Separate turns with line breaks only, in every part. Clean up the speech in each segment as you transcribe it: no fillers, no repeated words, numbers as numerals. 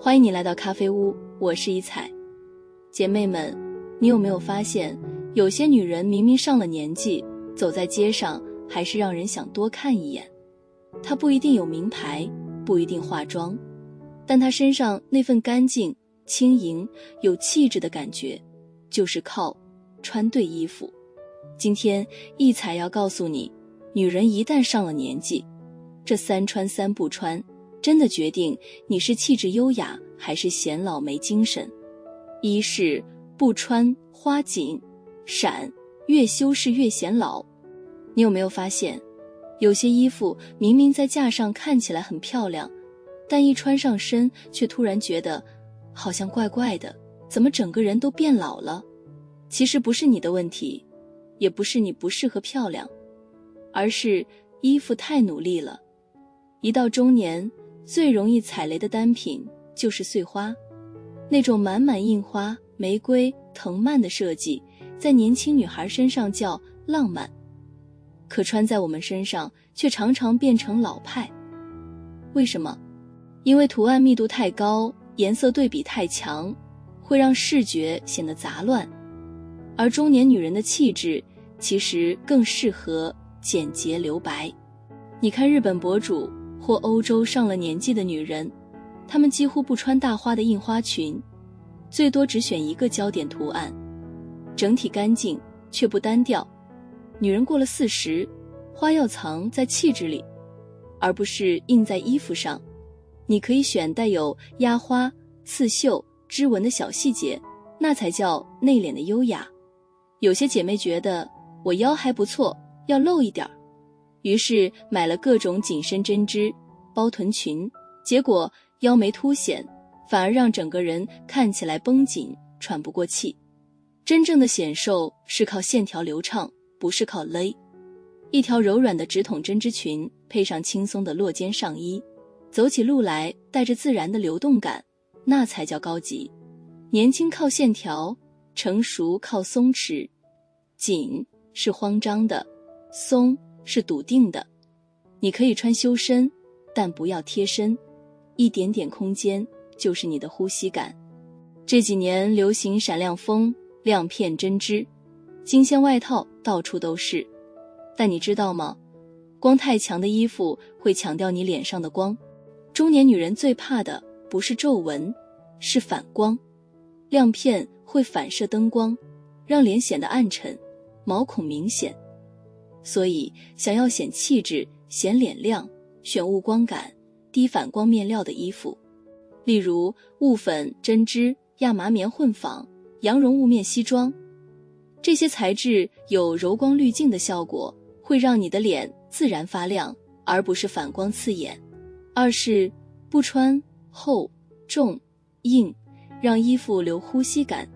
欢迎你来到咖啡屋，我是一彩。姐妹们，你有没有发现，有些女人明明上了年纪，走在街上还是让人想多看一眼。她不一定有名牌，不一定化妆，但她身上那份干净、轻盈、有气质的感觉，就是靠穿对衣服。今天一彩要告诉你，女人一旦上了年纪，这三穿三不穿真的决定你是气质优雅还是显老没精神。一是不穿花紧闪，越修饰越显老。你有没有发现，有些衣服明明在架上看起来很漂亮，但一穿上身却突然觉得好像怪怪的，怎么整个人都变老了？其实不是你的问题，也不是你不适合漂亮，而是衣服太努力了。一到中年，最容易踩雷的单品就是碎花，那种满满印花、玫瑰、藤蔓的设计，在年轻女孩身上叫浪漫，可穿在我们身上却常常变成老派。为什么？因为图案密度太高，颜色对比太强，会让视觉显得杂乱。而中年女人的气质其实更适合简洁留白。你看日本博主或欧洲上了年纪的女人，她们几乎不穿大花的印花裙，最多只选一个焦点图案，整体干净却不单调。女人过了40，花要藏在气质里，而不是印在衣服上。你可以选带有压花、刺绣、织纹的小细节，那才叫内敛的优雅。有些姐妹觉得我腰还不错，要露一点，于是买了各种紧身针织、包臀裙，结果腰没凸显，反而让整个人看起来绷紧，喘不过气。真正的显瘦是靠线条流畅，不是靠勒。一条柔软的直筒针织裙配上轻松的落肩上衣，走起路来带着自然的流动感，那才叫高级。年轻靠线条，成熟靠松弛。紧是慌张的，松是笃定的。你可以穿修身，但不要贴身，一点点空间就是你的呼吸感。这几年流行闪亮风、亮片针织，金线外套到处都是。但你知道吗？光太强的衣服会抢掉你脸上的光。中年女人最怕的不是皱纹，是反光。亮片会反射灯光，让脸显得暗沉，毛孔明显。所以想要显气质、显脸亮，选无光感、低反光面料的衣服，例如雾粉、针织、亚麻棉混纺、羊绒雾面西装。这些材质有柔光滤镜的效果，会让你的脸自然发亮，而不是反光刺眼。二是不穿厚、重、硬，让衣服留呼吸感。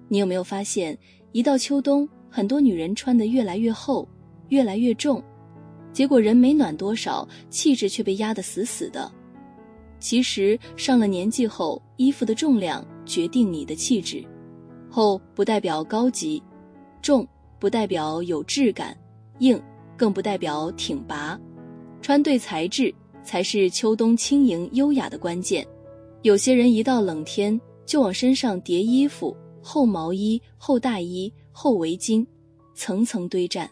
你有没有发现，一到秋冬，很多女人穿得越来越厚，越来越重，结果人没暖多少，气质却被压得死死的。其实上了年纪后，衣服的重量决定你的气质。厚不代表高级，重不代表有质感，硬更不代表挺拔。穿对材质才是秋冬轻盈优雅的关键。有些人一到冷天就往身上叠衣服，厚毛衣、厚大衣、厚围巾，层层堆栈。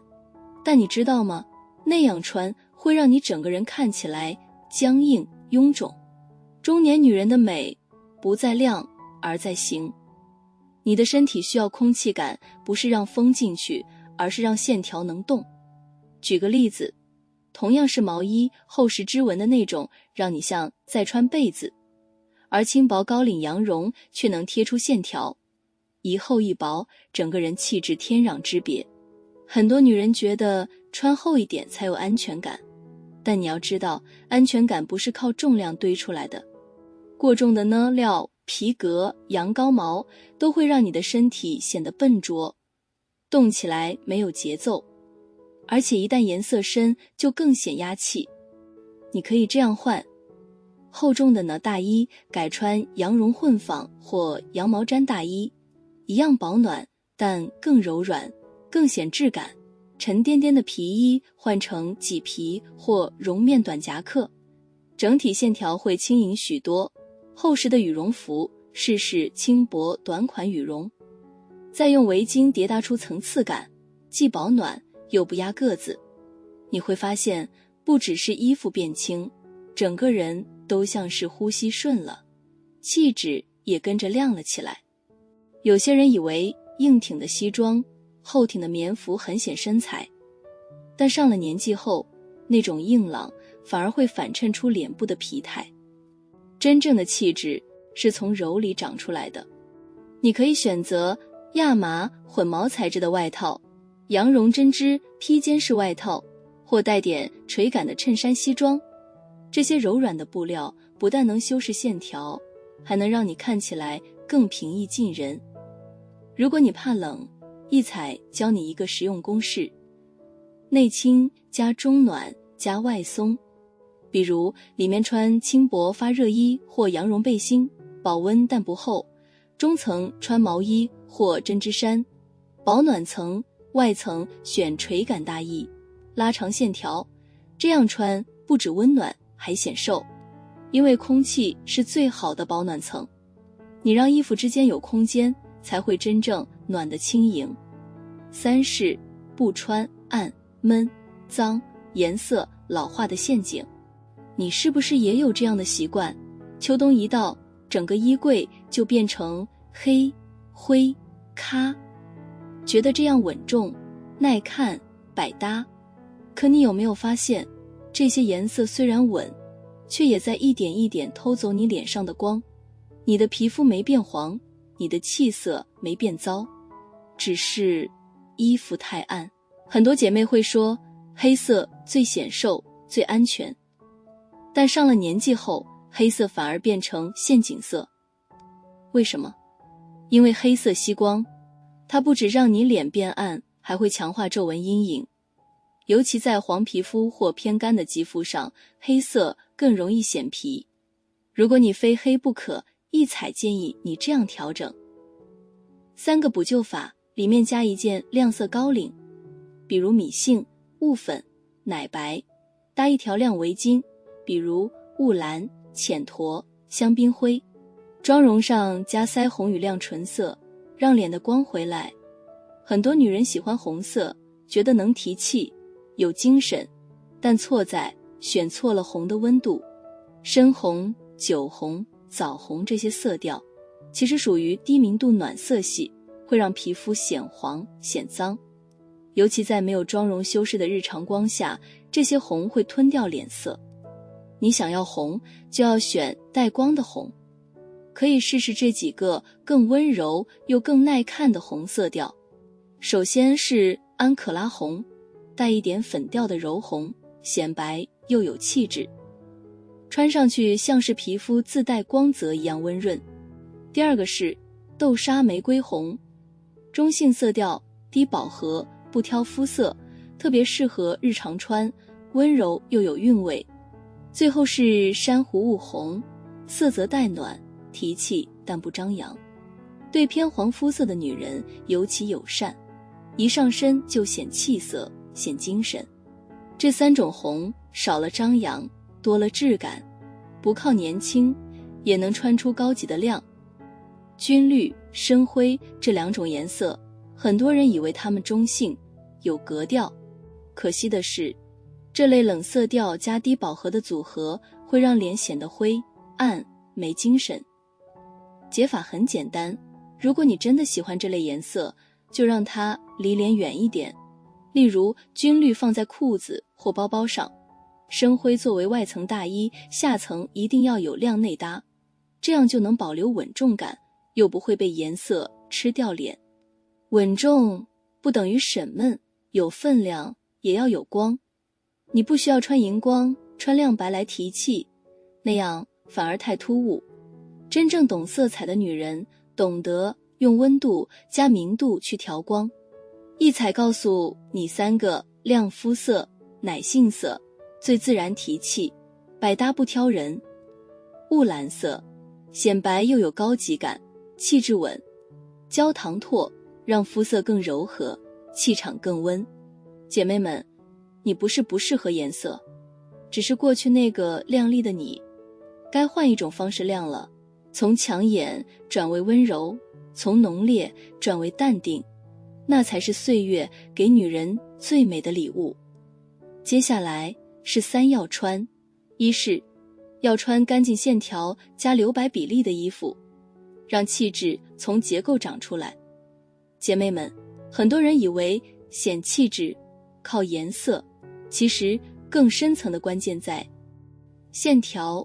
但你知道吗？那样穿会让你整个人看起来僵硬臃肿。中年女人的美不在量，而在形。你的身体需要空气感，不是让风进去，而是让线条能动。举个例子，同样是毛衣，厚实织纹的那种让你像在穿被子，而轻薄高领羊绒却能贴出线条，一厚一薄，整个人气质天壤之别。很多女人觉得穿厚一点才有安全感，但你要知道，安全感不是靠重量堆出来的。过重的呢料、皮革、羊羔毛都会让你的身体显得笨拙，动起来没有节奏，而且一旦颜色深就更显压气。你可以这样换，厚重的呢大衣改穿羊绒混纺或羊毛毡大衣，一样保暖，但更柔软，更显质感。沉甸甸的皮衣换成麂皮或绒面短夹克，整体线条会轻盈许多。厚实的羽绒服，试试轻薄短款羽绒，再用围巾叠搭出层次感，既保暖又不压个子。你会发现，不只是衣服变轻，整个人都像是呼吸顺了，气质也跟着亮了起来。有些人以为硬挺的西装、厚挺的棉服很显身材，但上了年纪后，那种硬朗反而会反衬出脸部的疲态。真正的气质是从柔里长出来的。你可以选择亚麻混毛材质的外套、羊绒针织披肩式外套，或带点垂感的衬衫西装。这些柔软的布料不但能修饰线条，还能让你看起来更平易近人。如果你怕冷，一彩教你一个实用公式：内轻加中暖加外松。比如里面穿轻薄发热衣或羊绒背心，保温但不厚；中层穿毛衣或针织衫，保暖层；外层选垂感大衣，拉长线条。这样穿不止温暖，还显瘦，因为空气是最好的保暖层。你让衣服之间有空间，才会真正暖得轻盈。3是不穿暗、闷、脏、颜色老化的陷阱。你是不是也有这样的习惯？秋冬一到，整个衣柜就变成黑、灰、咖，觉得这样稳重、耐看、百搭。可你有没有发现，这些颜色虽然稳，却也在一点一点偷走你脸上的光。你的皮肤没变黄，你的气色没变糟，只是衣服太暗。很多姐妹会说，黑色最显瘦、最安全。但上了年纪后，黑色反而变成陷阱色。为什么？因为黑色吸光，它不只让你脸变暗，还会强化皱纹阴影。尤其在黄皮肤或偏干的肌肤上，黑色更容易显皮。如果你非黑不可，一彩建议你这样调整：3个补救法，里面加一件亮色高领，比如米杏、雾粉、奶白，搭一条亮围巾，比如雾蓝、浅驼、香槟灰。妆容上加腮红与亮唇色，让脸的光回来。很多女人喜欢红色，觉得能提气、有精神，但错在选错了红的温度。深红、酒红、枣红这些色调其实属于低明度暖色系，会让皮肤显黄显脏。尤其在没有妆容修饰的日常光下，这些红会吞掉脸色。你想要红，就要选带光的红。可以试试这几个更温柔又更耐看的红色调。首先是安可拉红，带一点粉调的柔红，显白又有气质，穿上去像是皮肤自带光泽一样温润。第二个是豆沙玫瑰红，中性色调，低饱和，不挑肤色，特别适合日常穿，温柔又有韵味。最后是珊瑚雾红，色泽带暖，提气但不张扬，对偏黄肤色的女人尤其友善，一上身就显气色，显精神。这3种红少了张扬，多了质感，不靠年轻，也能穿出高级的亮。军绿、深灰这2种颜色，很多人以为它们中性，有格调。可惜的是，这类冷色调加低饱和的组合，会让脸显得灰、暗、没精神。解法很简单，如果你真的喜欢这类颜色，就让它离脸远一点。例如军绿放在裤子或包包上，深灰作为外层大衣，下层一定要有亮内搭，这样就能保留稳重感，又不会被颜色吃掉脸。稳重不等于沈闷，有分量也要有光。你不需要穿荧光、穿亮白来提气，那样反而太突兀。真正懂色彩的女人，懂得用温度加明度去调光。一彩告诉你3个亮肤色、奶杏色，最自然提气，百搭不挑人。雾蓝色，显白又有高级感，气质稳。焦糖拓，让肤色更柔和，气场更温。姐妹们，你不是不适合颜色，只是过去那个亮丽的你该换一种方式亮了。从抢眼转为温柔，从浓烈转为淡定，那才是岁月给女人最美的礼物。接下来是3要穿，一是要穿干净线条加留白比例的衣服，让气质从结构长出来。姐妹们，很多人以为显气质靠颜色，其实更深层的关键在线条。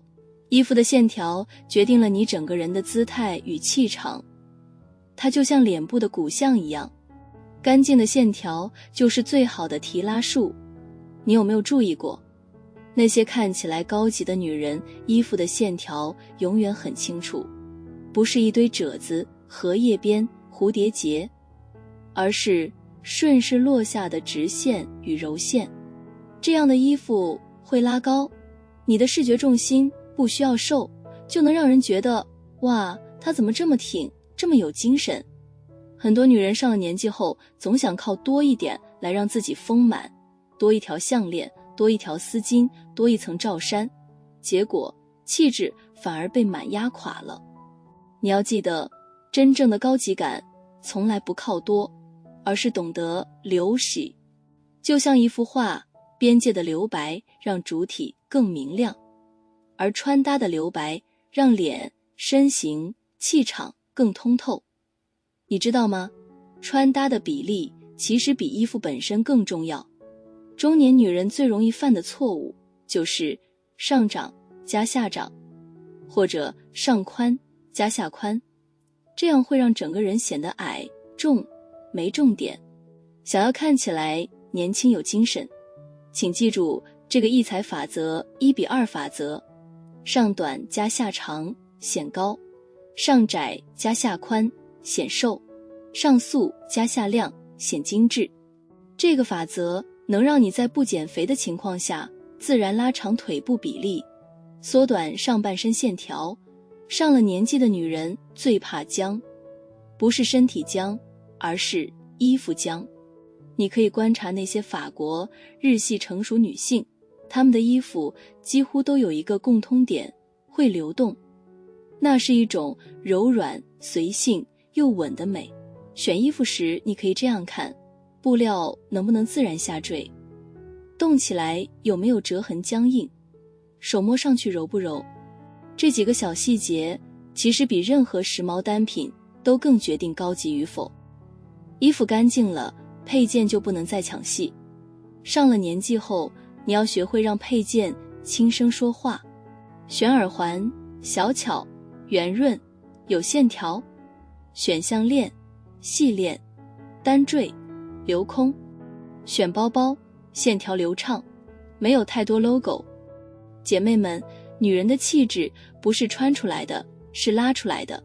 衣服的线条决定了你整个人的姿态与气场，它就像脸部的骨相一样，干净的线条就是最好的提拉术。你有没有注意过，那些看起来高级的女人，衣服的线条永远很清楚，不是一堆褶子、荷叶边、蝴蝶结，而是顺势落下的直线与柔线。这样的衣服会拉高你的视觉重心，不需要瘦就能让人觉得，哇，她怎么这么挺，这么有精神。很多女人上了年纪后，总想靠多一点来让自己丰满，多一条项链，多一条丝巾，多一层罩衫，结果气质反而被满压垮了。你要记得，真正的高级感从来不靠多，而是懂得留洗。就像一幅画，边界的留白让主体更明亮，而穿搭的留白让脸、身形、气场更通透。你知道吗？穿搭的比例其实比衣服本身更重要。中年女人最容易犯的错误就是上长加下长，或者上宽加下宽，这样会让整个人显得矮、重、没重点。想要看起来年轻有精神，请记住这个异彩法则1:2法则：上短加下长显高，上窄加下宽显瘦，上素加下亮显精致。这个法则能让你在不减肥的情况下自然拉长腿部比例，缩短上半身线条。上了年纪的女人最怕僵，不是身体僵，而是衣服僵。你可以观察那些法国、日系成熟女性，她们的衣服几乎都有一个共通点，会流动。那是一种柔软、随性又稳的美。选衣服时你可以这样看，布料能不能自然下坠，动起来有没有折痕僵硬，手摸上去柔不柔。这几个小细节其实比任何时髦单品都更决定高级与否。衣服干净了，配件就不能再抢戏。上了年纪后，你要学会让配件轻声说话。选耳环，小巧、圆润、有线条；选项链，细链、单坠、留空；选包包，线条流畅，没有太多 logo。姐妹们，女人的气质不是穿出来的，是拉出来的。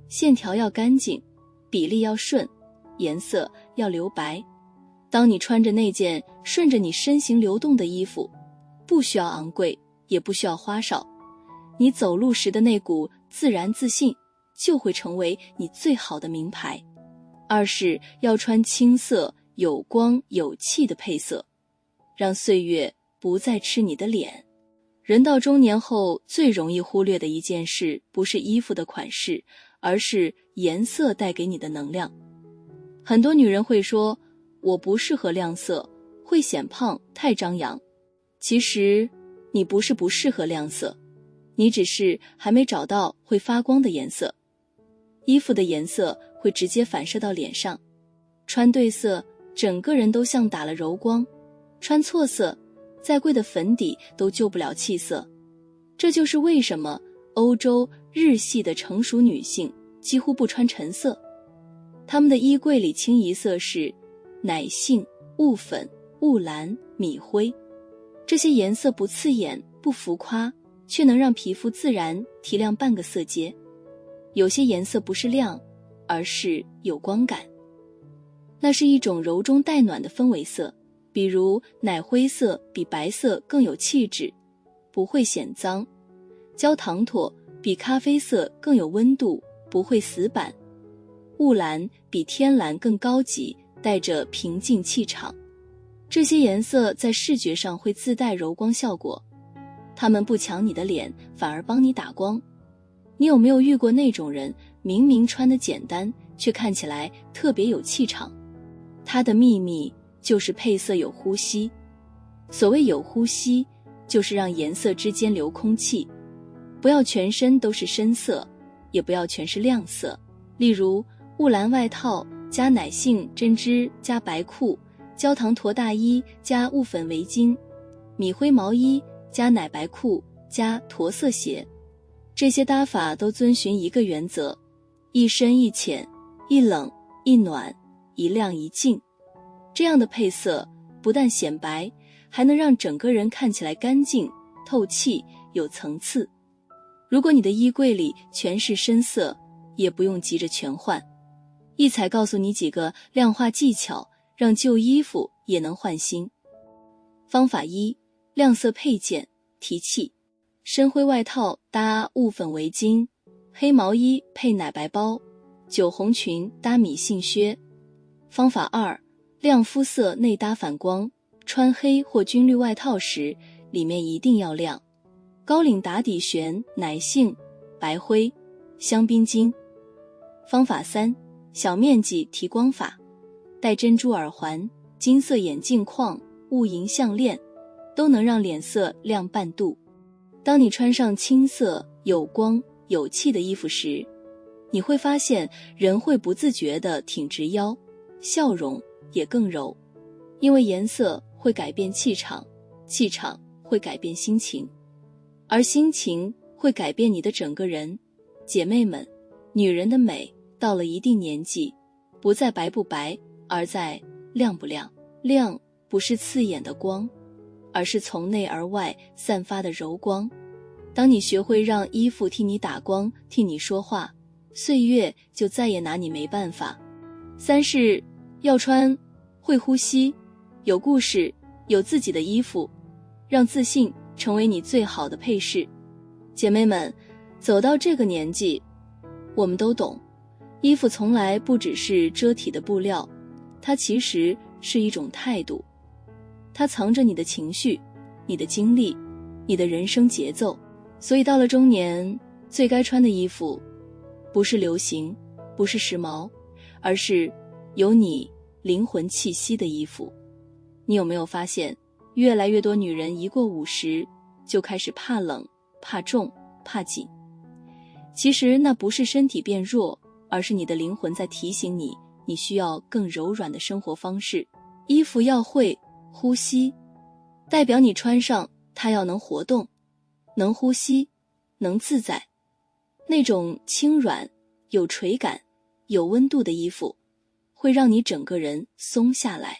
线条要干净，比例要顺，颜色要留白。当你穿着那件顺着你身形流动的衣服，不需要昂贵，也不需要花哨，你走路时的那股自然自信就会成为你最好的名牌。二是要穿青色、有光有气的配色，让岁月不再吃你的脸。人到中年后最容易忽略的一件事，不是衣服的款式，而是颜色带给你的能量。很多女人会说，我不适合亮色，会显胖，太张扬。其实你不是不适合亮色，你只是还没找到会发光的颜色。衣服的颜色会直接反射到脸上，穿对色，整个人都像打了柔光；穿错色，再贵的粉底都救不了气色。这就是为什么欧洲、日系的成熟女性几乎不穿橙色，她们的衣柜里清一色是奶杏、雾粉、雾蓝、米灰。这些颜色不刺眼、不浮夸，却能让皮肤自然提亮半个色阶。有些颜色不是亮，而是有光感，那是一种柔中带暖的氛围色。比如奶灰色比白色更有气质，不会显脏；焦糖妥比咖啡色更有温度，不会死板；雾蓝比天蓝更高级，带着平静气场。这些颜色在视觉上会自带柔光效果，它们不抢你的脸，反而帮你打光。你有没有遇过那种人，明明穿得简单，却看起来特别有气场？他的秘密就是配色有呼吸。所谓有呼吸，就是让颜色之间留空气，不要全身都是深色，也不要全是亮色。例如雾蓝外套加奶杏针织加白裤，焦糖驼大衣加雾粉围巾，米灰毛衣加奶白裤加驼色鞋。这些搭法都遵循一个原则：一深一浅，一冷一暖，一亮一净。这样的配色不但显白，还能让整个人看起来干净、透气、有层次。如果你的衣柜里全是深色，也不用急着全换。一彩告诉你几个量化技巧，让旧衣服也能换新。方法一：亮色配件，提气。深灰外套搭雾粉围巾，黑毛衣配奶白包，酒红裙搭米杏靴。方法二：亮肤色内搭反光，穿黑或军绿外套时，里面一定要亮。高领打底旋奶杏、白灰、香槟金。方法三：小面积提光法，戴珍珠耳环、金色眼镜框、雾银项链，都能让脸色亮半度。当你穿上青色、有光、有气的衣服时，你会发现人会不自觉地挺直腰，笑容也更柔。因为颜色会改变气场，气场会改变心情，而心情会改变你的整个人。姐妹们，女人的美到了一定年纪，不在白不白，而在亮不亮。亮不是刺眼的光，而是从内而外散发的柔光。当你学会让衣服替你打光，替你说话，岁月就再也拿你没办法。三是要穿会呼吸、有故事、有自己的衣服，让自信成为你最好的配饰。姐妹们，走到这个年纪，我们都懂，衣服从来不只是遮体的布料，它其实是一种态度。它藏着你的情绪、你的经历、你的人生节奏。所以到了中年，最该穿的衣服不是流行，不是时髦，而是有你灵魂气息的衣服。你有没有发现，越来越多女人一过50就开始怕冷、怕重、怕紧？其实那不是身体变弱，而是你的灵魂在提醒你，你需要更柔软的生活方式。衣服要会呼吸，代表你穿上它要能活动，能呼吸，能自在。那种轻软、有垂感、有温度的衣服，会让你整个人松下来。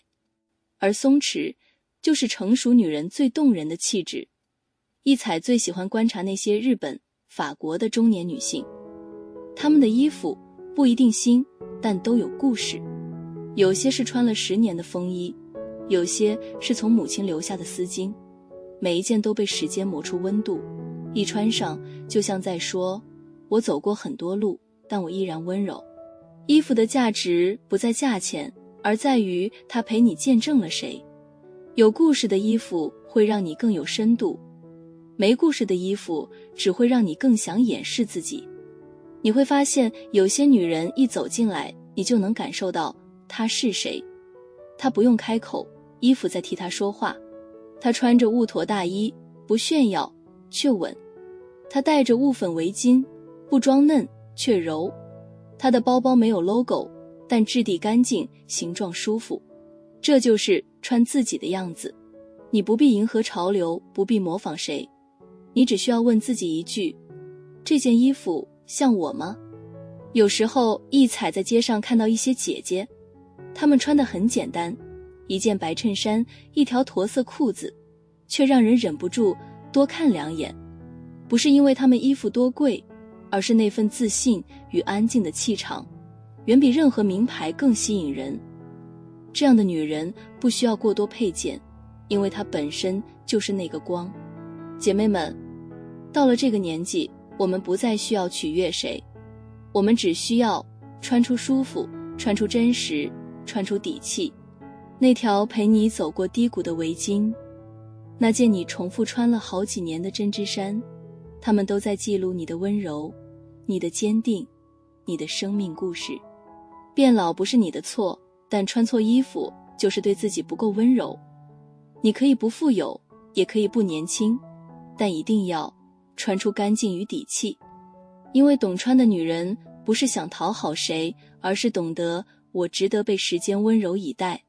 而松弛，就是成熟女人最动人的气质。一彩最喜欢观察那些日本、法国的中年女性，她们的衣服不一定新，但都有故事。有些是穿了10年的风衣，有些是从母亲留下的丝巾，每一件都被时间磨出温度，一穿上就像在说，我走过很多路，但我依然温柔。衣服的价值不在价钱，而在于它陪你见证了谁。有故事的衣服会让你更有深度，没故事的衣服只会让你更想掩饰自己。你会发现，有些女人一走进来，你就能感受到她是谁。她不用开口，衣服在替她说话。她穿着雾驼大衣，不炫耀却稳。她戴着雾粉围巾，不装嫩却柔。她的包包没有 logo， 但质地干净，形状舒服。这就是穿自己的样子。你不必迎合潮流，不必模仿谁，你只需要问自己一句：这件衣服像我吗？有时候一踩在街上看到一些姐姐，她们穿得很简单，一件白衬衫，一条驼色裤子，却让人忍不住多看2眼。不是因为她们衣服多贵，而是那份自信与安静的气场，远比任何名牌更吸引人。这样的女人不需要过多配件，因为她本身就是那个光。姐妹们，到了这个年纪，我们不再需要取悦谁，我们只需要穿出舒服，穿出真实，穿出底气。那条陪你走过低谷的围巾，那件你重复穿了好几年的针织衫，它们都在记录你的温柔，你的坚定，你的生命故事。变老不是你的错，但穿错衣服就是对自己不够温柔。你可以不富有，也可以不年轻，但一定要穿出干净与底气。因为懂穿的女人不是想讨好谁，而是懂得我值得被时间温柔以待。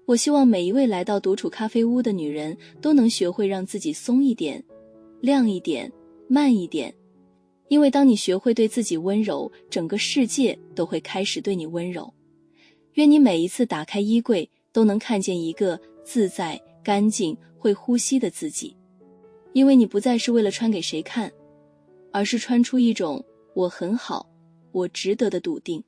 我希望每一位来到独处咖啡屋的女人都能学会让自己松一点，亮一点，慢一点。因为当你学会对自己温柔，整个世界都会开始对你温柔。愿你每一次打开衣柜都能看见一个自在、干净、会呼吸的自己。因为你不再是为了穿给谁看，而是穿出一种我很好，我值得的笃定。